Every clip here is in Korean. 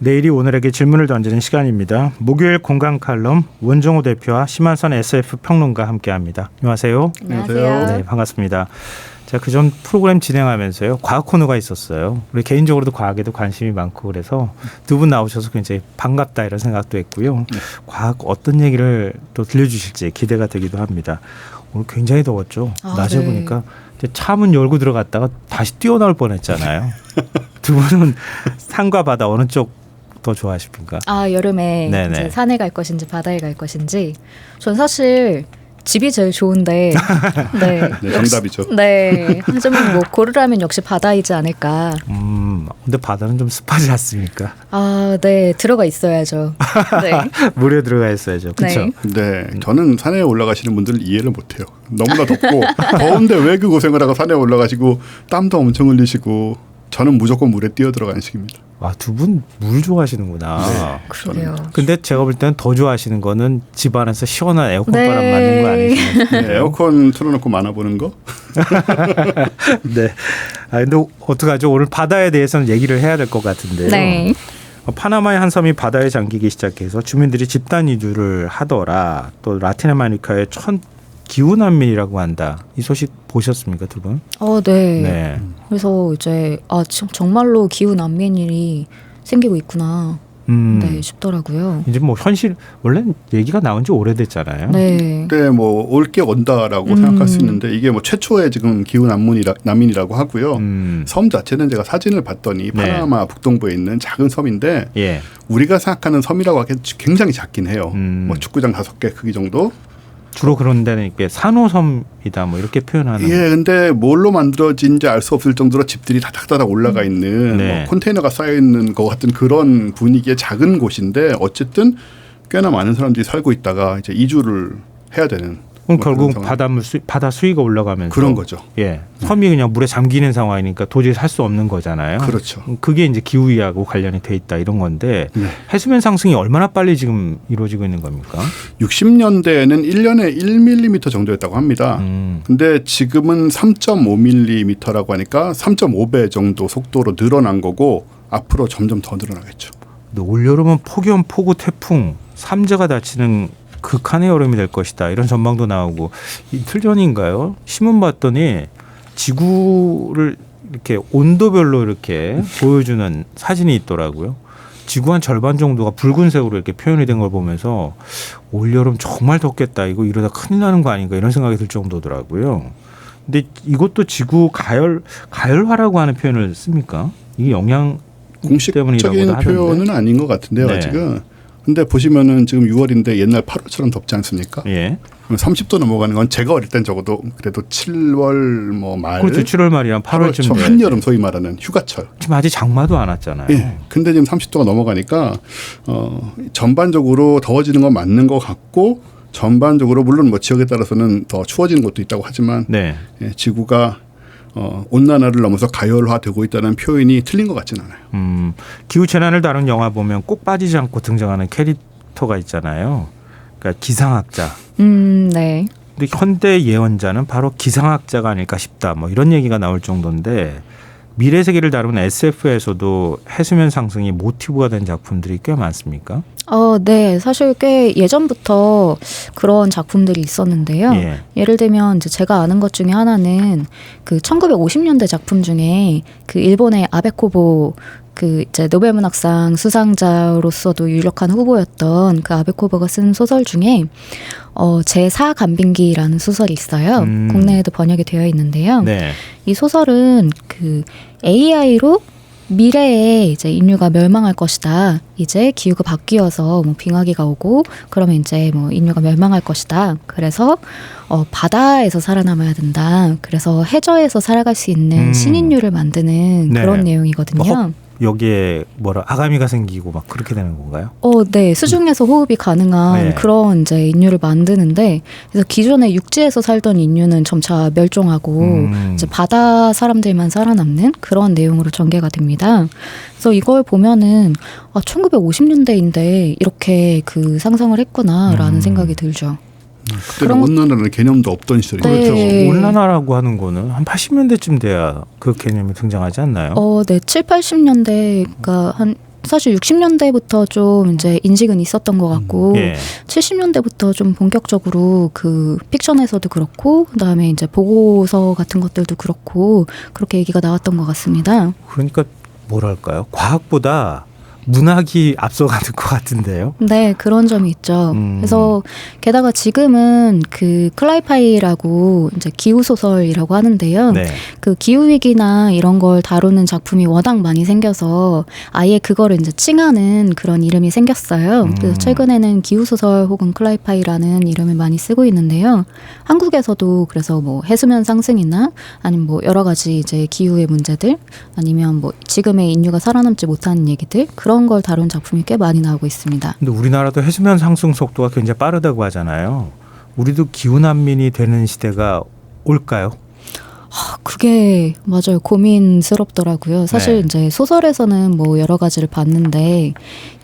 내일이 오늘에게 질문을 던지는 시간입니다. 목요일 공간 칼럼 원종호 대표와 심한선 SF 평론가 함께합니다. 안녕하세요. 안녕하세요. 네, 반갑습니다. 제가 그전 프로그램 진행하면서요. 과학 코너가 있었어요. 우리 개인적으로도 과학에도 관심이 많고 그래서 두 분 나오셔서 굉장히 반갑다 이런 생각도 했고요. 과학 어떤 얘기를 또 들려주실지 기대가 되기도 합니다. 오늘 굉장히 더웠죠. 낮에 네. 보니까 차문 열고 들어갔다가 다시 뛰어나올 뻔했잖아요. 두 분은 산과 바다 어느 쪽 더 좋아하십니까? 여름에 이제 산에 갈 것인지 바다에 갈 것인지. 전 사실 집이 제일 좋은데. 네, 정답이죠. 네, 하지만 뭐 고르라면 역시 바다이지 않을까. 근데 바다는 좀 습하지 않습니까? 네, 들어가 있어야죠. 네. 물에 들어가 있어야죠. 그렇죠? 네, 저는 산에 올라가시는 분들 이해를 못해요. 너무나 덥고 더운데 왜 그 고생을 하고 산에 올라가시고 땀도 엄청 흘리시고 저는 무조건 물에 뛰어 들어가는 식입니다. 두 분 물 좋아하시는구나. 네, 그러게요. 근데 제가 볼 때는 더 좋아하시는 거는 집 안에서 시원한 에어컨 네. 바람 맞는 거 아니시나요? 네, 에어컨 틀어놓고 만화 보는 거? 네. 근데 어떡하죠? 오늘 바다에 대해서는 얘기를 해야 될 것 같은데요. 네. 파나마의 한 섬이 바다에 잠기기 시작해서 주민들이 집단 이주를 하더라. 또 라틴 아메리카의 첫 기후 난민이라고 한다. 이 소식 보셨습니까, 두 분? 네. 네. 그래서 이제 정말로 기후 난민이 생기고 있구나. 네, 싶더라고요. 이제 뭐 현실 원래 얘기가 나온 지 오래됐잖아요. 네. 그때 뭐 올 게 온다라고 생각할 수 있는데 이게 뭐 최초의 지금 기후 난민이라고 하고요. 섬 자체는 제가 사진을 봤더니 파나마 북동부에 있는 작은 섬인데 우리가 생각하는 섬이라고 하기엔 굉장히 작긴 해요. 뭐 축구장 5개 크기 정도. 주로 그런 데는 이렇게 산호섬이다 뭐 이렇게 표현하는. 근데 뭘로 만들어진지 알 수 없을 정도로 집들이 다닥다닥 올라가 있는 뭐 컨테이너가 쌓여 있는 것 같은 그런 분위기의 작은 곳인데 어쨌든 꽤나 많은 사람들이 살고 있다가 이제 이주를 해야 되는. 그럼 결국 바다 수위가 올라가면서 그런 거죠. 섬이 그냥 물에 잠기는 상황이니까 도저히 살 수 없는 거잖아요. 그렇죠. 그게 이제 기후위하고 관련이 돼 있다 이런 건데 해수면 상승이 얼마나 빨리 지금 이루어지고 있는 겁니까? 60년대에는 1년에 1mm 정도였다고 합니다. 근데 지금은 3.5mm라고 하니까 3.5배 정도 속도로 늘어난 거고 앞으로 점점 더 늘어나겠죠. 올여름은 폭염, 폭우, 태풍, 삼재가 닥치는 극한의 여름이 될 것이다. 이런 전망도 나오고 이틀 전인가요? 신문 봤더니 지구를 이렇게 온도별로 이렇게 보여주는 사진이 있더라고요. 지구 한 절반 정도가 붉은색으로 이렇게 표현이 된 걸 보면서 올여름 정말 덥겠다. 이거 이러다 큰일 나는 거 아닌가 이런 생각이 들 정도더라고요. 근데 이것도 지구 가열화라고 하는 표현을 씁니까? 이게 영향 공식적인 표현은 아닌 것 같은데요. 아직은. 근데 보시면은 지금 6월인데 옛날 8월처럼 덥지 않습니까? 30도 넘어가는 건 제가 어릴 땐 적어도 그래도 7월 뭐 말. 그렇죠. 7월 말이랑 8월쯤. 한여름 소위 말하는 휴가철. 지금 아직 장마도 안 왔잖아요. 근데 지금 30도가 넘어가니까 전반적으로 더워지는 건 맞는 것 같고 전반적으로 물론 뭐 지역에 따라서는 더 추워지는 것도 있다고 하지만 지구가 온난화를 넘어서 가열화되고 있다는 표현이 틀린 것 같지는 않아요. 기후 재난을 다룬 영화 보면 꼭 빠지지 않고 등장하는 캐릭터가 있잖아요. 그러니까 기상학자. 네. 근데 현대 예언자는 바로 기상학자가 아닐까 싶다. 뭐 이런 얘기가 나올 정도인데 미래 세계를 다루는 SF에서도 해수면 상승이 모티브가 된 작품들이 꽤 많습니까? 네. 사실 꽤 예전부터 그런 작품들이 있었는데요. 예를 들면 이제 제가 아는 것 중에 하나는 그 1950년대 작품 중에 그 일본의 아베코보 그 이제 노벨문학상 수상자로서도 유력한 후보였던 그 아베코보가 쓴 소설 중에 제4간빙기라는 소설이 있어요. 국내에도 번역이 되어 있는데요. 이 소설은 그 AI로 미래에 이제 인류가 멸망할 것이다. 이제 기후가 바뀌어서 뭐 빙하기가 오고 그러면 이제 뭐 인류가 멸망할 것이다. 그래서 바다에서 살아남아야 된다. 그래서 해저에서 살아갈 수 있는 신인류를 만드는 그런 내용이거든요. 여기에 아가미가 생기고 막 그렇게 되는 건가요? 네. 수중에서 호흡이 가능한 그런 이제 인류를 만드는데 그래서 기존에 육지에서 살던 인류는 점차 멸종하고 이제 바다 사람들만 살아남는 그런 내용으로 전개가 됩니다. 그래서 이걸 보면은 1950년대인데 이렇게 그 상상을 했구나라는 생각이 들죠. 그때는 온난화라는 개념도 없던 시절이죠. 그렇죠. 온난화라고 하는 거는 한 80년대쯤 돼야 그 개념이 등장하지 않나요? 네. 7, 80년대가 한 사실 60년대부터 좀 이제 인식은 있었던 것 같고 70년대부터 좀 본격적으로 그 픽션에서도 그렇고 그다음에 이제 보고서 같은 것들도 그렇고 그렇게 얘기가 나왔던 것 같습니다. 그러니까 뭐랄까요? 과학보다 문학이 앞서가는 것 같은데요. 네, 그런 점이 있죠. 그래서 게다가 지금은 그 클라이파이라고 이제 기후 소설이라고 하는데요. 네. 그 기후 위기나 이런 걸 다루는 작품이 워낙 많이 생겨서 아예 그거를 이제 칭하는 그런 이름이 생겼어요. 그래서 최근에는 기후 소설 혹은 클라이파이라는 이름을 많이 쓰고 있는데요. 한국에서도 그래서 뭐 해수면 상승이나 아니면 뭐 여러 가지 이제 기후의 문제들 아니면 뭐 지금의 인류가 살아남지 못하는 얘기들 그런 걸 다룬 작품이 꽤 많이 나오고 있습니다. 근데 우리나라도 해수면 상승 속도가 굉장히 빠르다고 하잖아요. 우리도 기후 난민이 되는 시대가 올까요? 그게 맞아요. 고민스럽더라고요. 사실 이제 소설에서는 뭐 여러 가지를 봤는데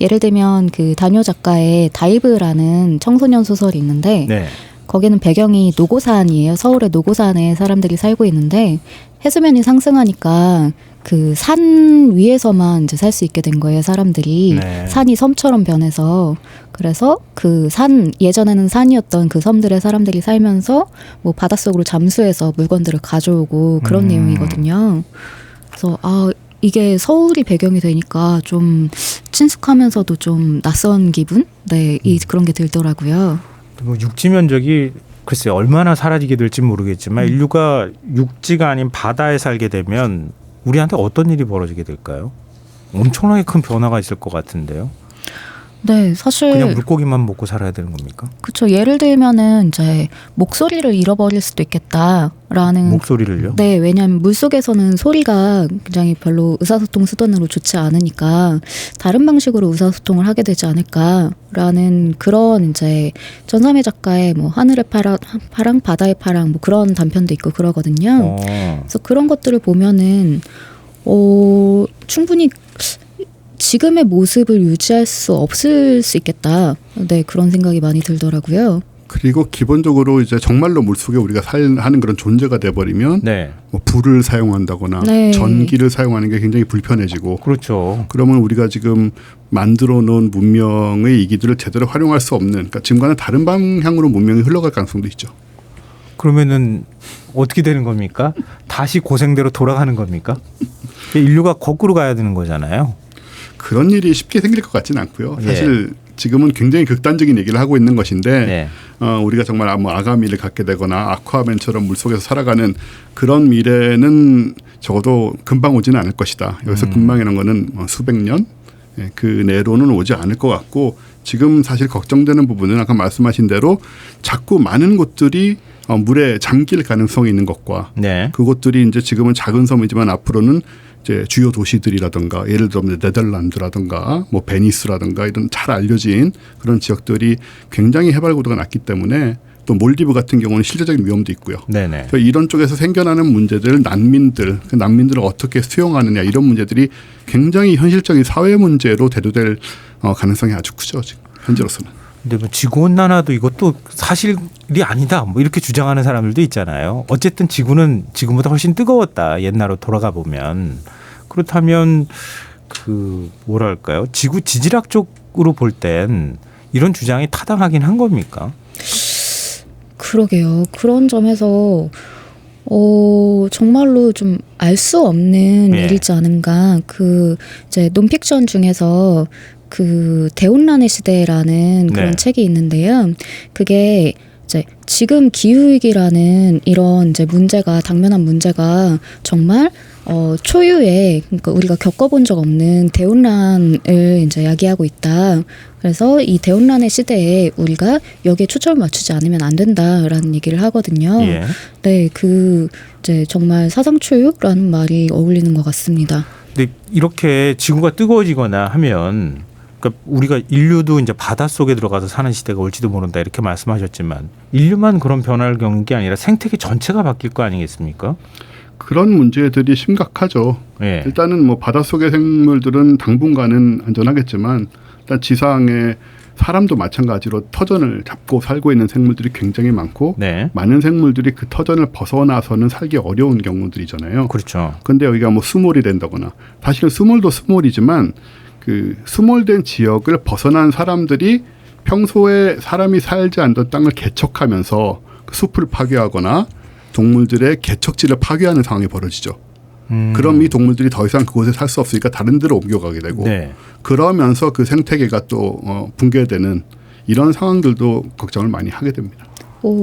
예를 들면 그 다뇨 작가의 다이브라는 청소년 소설이 있는데 거기는 배경이 노고산이에요. 서울의 노고산에 사람들이 살고 있는데 해수면이 상승하니까 그 산 위에서만 이제 살 수 있게 된 거예요. 사람들이 산이 섬처럼 변해서 그래서 그 산 예전에는 산이었던 그 섬들의 사람들이 살면서 뭐 바닷속으로 잠수해서 물건들을 가져오고 그런 내용이거든요. 그래서 이게 서울이 배경이 되니까 좀 친숙하면서도 좀 낯선 기분? 그런 게 들더라고요. 뭐 육지 면적이 글쎄 얼마나 사라지게 될지 모르겠지만 인류가 육지가 아닌 바다에 살게 되면 우리한테 어떤 일이 벌어지게 될까요? 엄청나게 큰 변화가 있을 것 같은데요. 네, 사실 그냥 물고기만 먹고 살아야 되는 겁니까? 그렇죠. 예를 들면은 이제 목소리를 잃어버릴 수도 있겠다라는 목소리를요? 네, 왜냐하면 물 속에서는 소리가 굉장히 별로 의사소통 수단으로 좋지 않으니까 다른 방식으로 의사소통을 하게 되지 않을까라는 그런 이제 전삼회 작가의 뭐 하늘의 파랑, 바다의 파랑 뭐 그런 단편도 있고 그러거든요. 그래서 그런 것들을 보면은 충분히 지금의 모습을 유지할 수 없을 수 있겠다. 네, 그런 생각이 많이 들더라고요. 그리고 기본적으로 이제 정말로 물속에 우리가 하는 그런 존재가 돼버리면 뭐 불을 사용한다거나 전기를 사용하는 게 굉장히 불편해지고 그렇죠. 그러면 우리가 지금 만들어 놓은 문명의 이기들을 제대로 활용할 수 없는 그러니까 지금과는 다른 방향으로 문명이 흘러갈 가능성도 있죠. 그러면은 어떻게 되는 겁니까? 다시 고생대로 돌아가는 겁니까? 인류가 거꾸로 가야 되는 거잖아요. 그런 일이 쉽게 생길 것 같지는 않고요. 사실 지금은 굉장히 극단적인 얘기를 하고 있는 것인데 우리가 정말 뭐 아가미를 갖게 되거나 아쿠아맨처럼 물속에서 살아가는 그런 미래는 적어도 금방 오지는 않을 것이다. 여기서 금방이라는 거는 수백 년 그 내로는 오지 않을 것 같고 지금 사실 걱정되는 부분은 아까 말씀하신 대로 자꾸 많은 곳들이 물에 잠길 가능성이 있는 것과 그곳들이 이제 지금은 작은 섬이지만 앞으로는 이제 주요 도시들이라든가 예를 들면 네덜란드라든가 뭐 베니스라든가 이런 잘 알려진 그런 지역들이 굉장히 해발 고도가 낮기 때문에 또 몰디브 같은 경우는 실제적인 위험도 있고요. 그래서 이런 쪽에서 생겨나는 문제들, 난민들, 그 난민들을 어떻게 수용하느냐 이런 문제들이 굉장히 현실적인 사회 문제로 대두될 가능성이 아주 크죠. 지금 현재로서는. 근데 뭐 지구온난화도 이것도 사실이 아니다. 뭐 이렇게 주장하는 사람들도 있잖아요. 어쨌든 지구는 지금보다 훨씬 뜨거웠다. 옛날로 돌아가 보면. 그렇다면 그 뭐랄까요? 지구 지질학 쪽으로 볼 땐 이런 주장이 타당하긴 한 겁니까? 그러게요. 그런 점에서 정말로 좀 알 수 없는 일이지 않은가. 그 이제 논픽션 중에서 그 대혼란의 시대라는 그런 책이 있는데요. 그게 이제 지금 기후위기라는 이런 이제 문제가 당면한 문제가 정말 초유의 그러니까 우리가 겪어본 적 없는 대혼란을 이제 야기하고 있다. 그래서 이 대혼란의 시대에 우리가 여기에 초점을 맞추지 않으면 안 된다라는 얘기를 하거든요. 네, 그 이제 정말 사상 초유라는 말이 어울리는 것 같습니다. 근데 이렇게 지구가 뜨거워지거나 하면 그러니까 우리가 인류도 이제 바닷속에 들어가서 사는 시대가 올지도 모른다 이렇게 말씀하셨지만 인류만 그런 변화를 겪는 게 아니라 생태계 전체가 바뀔 거 아니겠습니까? 그런 문제들이 심각하죠. 일단은 뭐 바닷속의 생물들은 당분간은 안전하겠지만 일단 지상에 사람도 마찬가지로 터전을 잡고 살고 있는 생물들이 굉장히 많고 많은 생물들이 그 터전을 벗어나서는 살기 어려운 경우들이잖아요. 그렇죠. 그런데 여기가 뭐 수몰이 된다거나 사실은 수몰도 수몰이지만 그 수몰된 지역을 벗어난 사람들이 평소에 사람이 살지 않던 땅을 개척하면서 그 숲을 파괴하거나 동물들의 개척지를 파괴하는 상황이 벌어지죠. 그럼 이 동물들이 더 이상 그곳에 살 수 없으니까 다른 데로 옮겨가게 되고 네. 그러면서 그 생태계가 또 붕괴되는 이런 상황들도 걱정을 많이 하게 됩니다.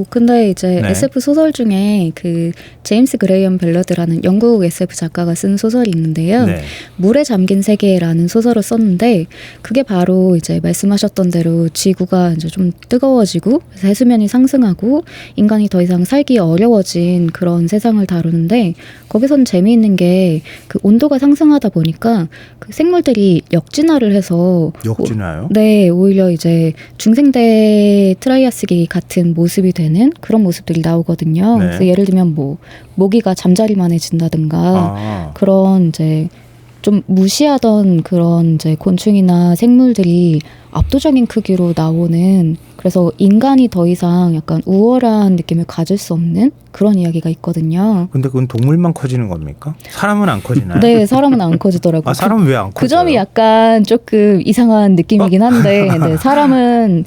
근데 이제 네. SF 소설 중에 그 제임스 그레이엄 벨러드라는 영국 SF 작가가 쓴 소설이 있는데요. 네. 물에 잠긴 세계라는 소설을 썼는데 그게 바로 이제 말씀하셨던 대로 지구가 이제 좀 뜨거워지고 해수면이 상승하고 인간이 더 이상 살기 어려워진 그런 세상을 다루는데 거기선 재미있는 게 그 온도가 상승하다 보니까 그 생물들이 역진화를 해서 역진화요? 네, 오히려 이제 중생대 트라이아스기 같은 모습이 되는 그런 모습들이 나오거든요. 네. 그래서 예를 들면 뭐 모기가 잠자리만해진다든가 그런 이제 좀 무시하던 그런 이제 곤충이나 생물들이 압도적인 크기로 나오는 그래서 인간이 더 이상 약간 우월한 느낌을 가질 수 없는 그런 이야기가 있거든요. 근데 그건 동물만 커지는 겁니까? 사람은 안 커지나요? 네, 사람은 안 커지더라고요. 아, 사람은 왜 안 커져요? 그 점이 약간 조금 이상한 느낌이긴 한데, 네, 사람은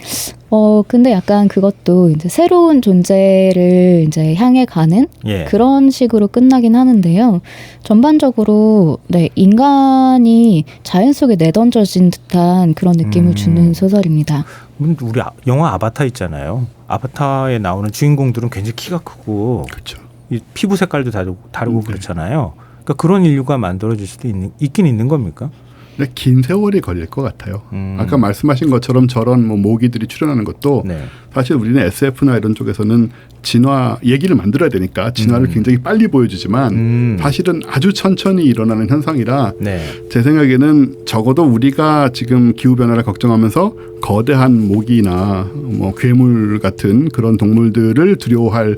근데 약간 그것도 이제 새로운 존재를 이제 향해 가는 예. 그런 식으로 끝나긴 하는데요. 전반적으로 네, 인간이 자연 속에 내던져진 듯한 그런 느낌을 주는 소설입니다. 우리 영화 아바타 있잖아요. 아바타에 나오는 주인공들은 굉장히 키가 크고 그렇죠. 이 피부 색깔도 다르고 그렇잖아요. 그러니까 그런 인류가 만들어질 수도 있긴 있는 겁니까? 근데 긴 세월이 걸릴 것 같아요. 아까 말씀하신 것처럼 저런 뭐 모기들이 출현하는 것도 네. 사실 우리는 SF나 이런 쪽에서는 진화 얘기를 만들어야 되니까 진화를 굉장히 빨리 보여주지만 사실은 아주 천천히 일어나는 현상이라 네. 제 생각에는 적어도 우리가 지금 기후 변화를 걱정하면서 거대한 모기나 뭐 괴물 같은 그런 동물들을 두려워할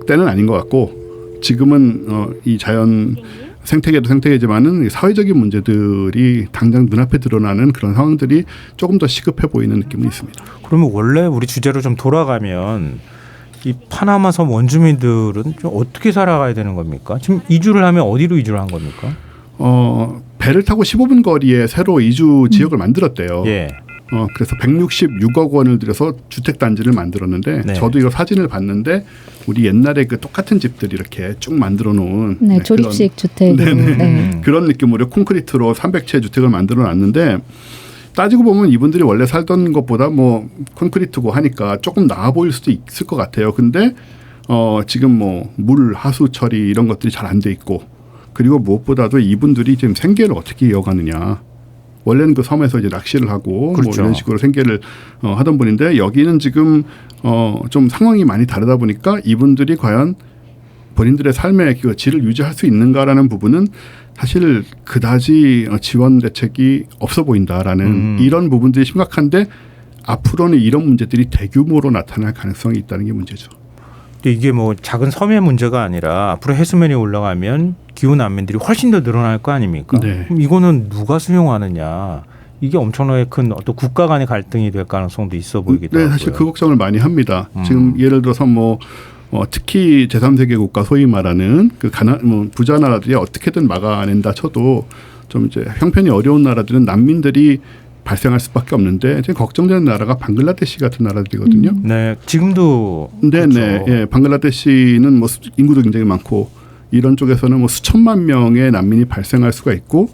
때는 아닌 것 같고 지금은 이 자연 생태계도 생태계지만은 사회적인 문제들이 당장 눈앞에 드러나는 그런 상황들이 조금 더 시급해 보이는 느낌이 있습니다. 그러면 원래 우리 주제로 좀 돌아가면 이 파나마 섬 원주민들은 좀 어떻게 살아가야 되는 겁니까? 지금 이주를 하면 어디로 이주를 한 겁니까? 배를 타고 15분 거리에 새로 이주 지역을 만들었대요. 예. 그래서 166억 원을 들여서 주택 단지를 만들었는데 네. 저도 이거 사진을 봤는데 우리 옛날에 그 똑같은 집들 이렇게 쭉 만들어 놓은 네, 조립식 주택으로. 네. 그런 느낌으로 콘크리트로 300채 주택을 만들어 놨는데 따지고 보면 이분들이 원래 살던 것보다 뭐 콘크리트고 하니까 조금 나아 보일 수도 있을 것 같아요. 근데 지금 뭐 물 하수 처리 이런 것들이 잘 안 돼 있고 그리고 무엇보다도 이분들이 지금 생계를 어떻게 이어가느냐. 원래는 그 섬에서 이제 낚시를 하고 그렇죠. 뭐 이런 식으로 생계를 하던 분인데 여기는 지금 좀 상황이 많이 다르다 보니까 이분들이 과연 본인들의 삶의 그 질을 유지할 수 있는가라는 부분은 사실 그다지 지원 대책이 없어 보인다라는 이런 부분들이 심각한데 앞으로는 이런 문제들이 대규모로 나타날 가능성이 있다는 게 문제죠. 근데 이게 뭐 작은 섬의 문제가 아니라 앞으로 해수면이 올라가면 기후 난민들이 훨씬 더 늘어날 거 아닙니까? 네. 그럼 이거는 누가 수용하느냐? 이게 엄청나게 큰 어떤 국가 간의 갈등이 될 가능성도 있어 보이기도 네, 하고요. 사실 그 걱정을 많이 합니다. 지금 예를 들어서 뭐 특히 제3세계 국가 소위 말하는 그 부자 나라들이 어떻게든 막아낸다 쳐도 좀 이제 형편이 어려운 나라들은 난민들이 발생할 수밖에 없는데 지금 걱정되는 나라가 방글라데시 같은 나라들이거든요. 네, 지금도 네, 그렇죠. 네, 예, 방글라데시는 뭐 인구도 굉장히 많고 이런 쪽에서는 뭐 수천만 명의 난민이 발생할 수가 있고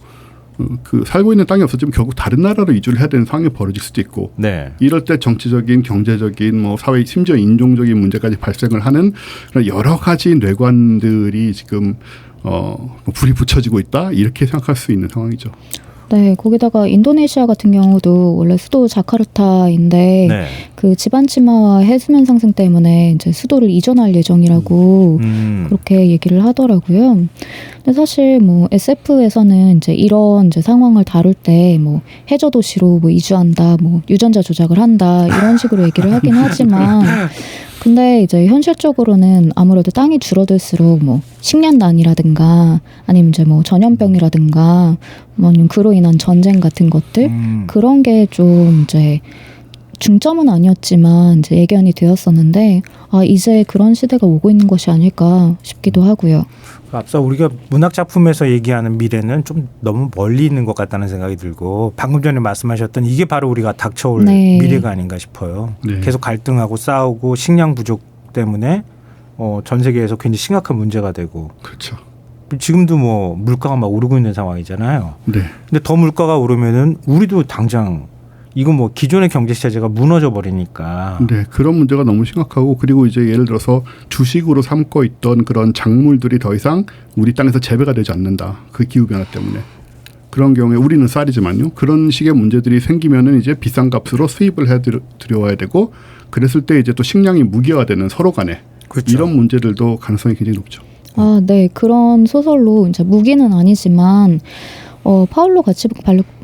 그 살고 있는 땅이 없어지면 결국 다른 나라로 이주를 해야 되는 상황이 벌어질 수도 있고 네. 이럴 때 정치적인, 경제적인, 뭐 사회 심지어 인종적인 문제까지 발생을 하는 여러 가지 뇌관들이 지금 불이 붙여지고 있다 이렇게 생각할 수 있는 상황이죠. 네, 거기다가 인도네시아 같은 경우도 원래 수도 자카르타인데 네. 그 지반 침하와 해수면 상승 때문에 이제 수도를 이전할 예정이라고 그렇게 얘기를 하더라고요. 근데 사실 뭐 SF에서는 이제 이런 이제 상황을 다룰 때 뭐 해저 도시로 뭐 이주한다, 뭐 유전자 조작을 한다 이런 식으로 얘기를 하긴 하지만 근데 이제 현실적으로는 아무래도 땅이 줄어들수록 뭐 식량난이라든가 아니면 이제 뭐 전염병이라든가 뭐 아니면 그로 인한 전쟁 같은 것들 그런 게 좀 이제 중점은 아니었지만 이제 예견이 되었었는데 이제 그런 시대가 오고 있는 것이 아닐까 싶기도 하고요. 앞서 우리가 문학 작품에서 얘기하는 미래는 좀 너무 멀리 있는 것 같다는 생각이 들고 방금 전에 말씀하셨던 이게 바로 우리가 닥쳐올 네. 미래가 아닌가 싶어요. 네. 계속 갈등하고 싸우고 식량 부족 때문에 전 세계에서 굉장히 심각한 문제가 되고 그렇죠. 지금도 뭐 물가가 막 오르고 있는 상황이잖아요. 네. 근데 더 물가가 오르면은 우리도 당장 이건 뭐 기존의 경제 체제가 무너져 버리니까. 네, 그런 문제가 너무 심각하고 그리고 이제 예를 들어서 주식으로 삼고 있던 그런 작물들이 더 이상 우리 땅에서 재배가 되지 않는다. 그 기후 변화 때문에. 그런 경우에 우리는 쌀이지만요. 그런 식의 문제들이 생기면은 이제 비싼 값으로 수입을 해 들여와야 되고 그랬을 때 이제 또 식량이 무기화되는 서로 간에 그렇죠. 이런 문제들도 가능성이 굉장히 높죠. 아, 네. 그런 소설로 이제 무기는 아니지만 파울로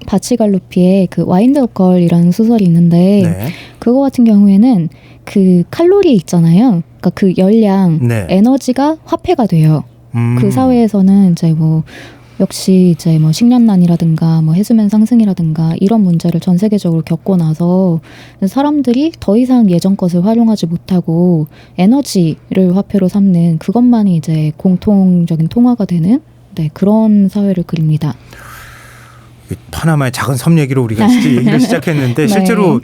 바치갈로피의 그 와인드 업 걸이라는 소설이 있는데 네. 그거 같은 경우에는 그 칼로리 있잖아요. 그러니까 그 열량, 네. 에너지가 화폐가 돼요. 그 사회에서는 이제 뭐 역시 이제 뭐 식량난이라든가 뭐 해수면 상승이라든가 이런 문제를 전 세계적으로 겪고 나서 사람들이 더 이상 예전 것을 활용하지 못하고 에너지를 화폐로 삼는 그것만이 이제 공통적인 통화가 되는 그런 사회를 그립니다. 파나마의 작은 섬 얘기로 우리가 얘기를 시작했는데 네. 실제로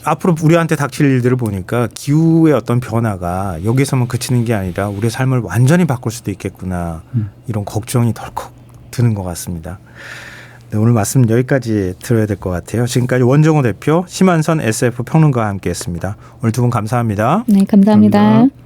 앞으로 우리한테 닥칠 일들을 보니까 기후의 어떤 변화가 여기서만 그치는 게 아니라 우리의 삶을 완전히 바꿀 수도 있겠구나. 이런 걱정이 덜컥 드는 것 같습니다. 네, 오늘 말씀 여기까지 들어야 될 것 같아요. 지금까지 원정호 대표, 심한선 SF 평론가와 함께했습니다. 오늘 두 분 감사합니다. 네, 감사합니다. 감사합니다.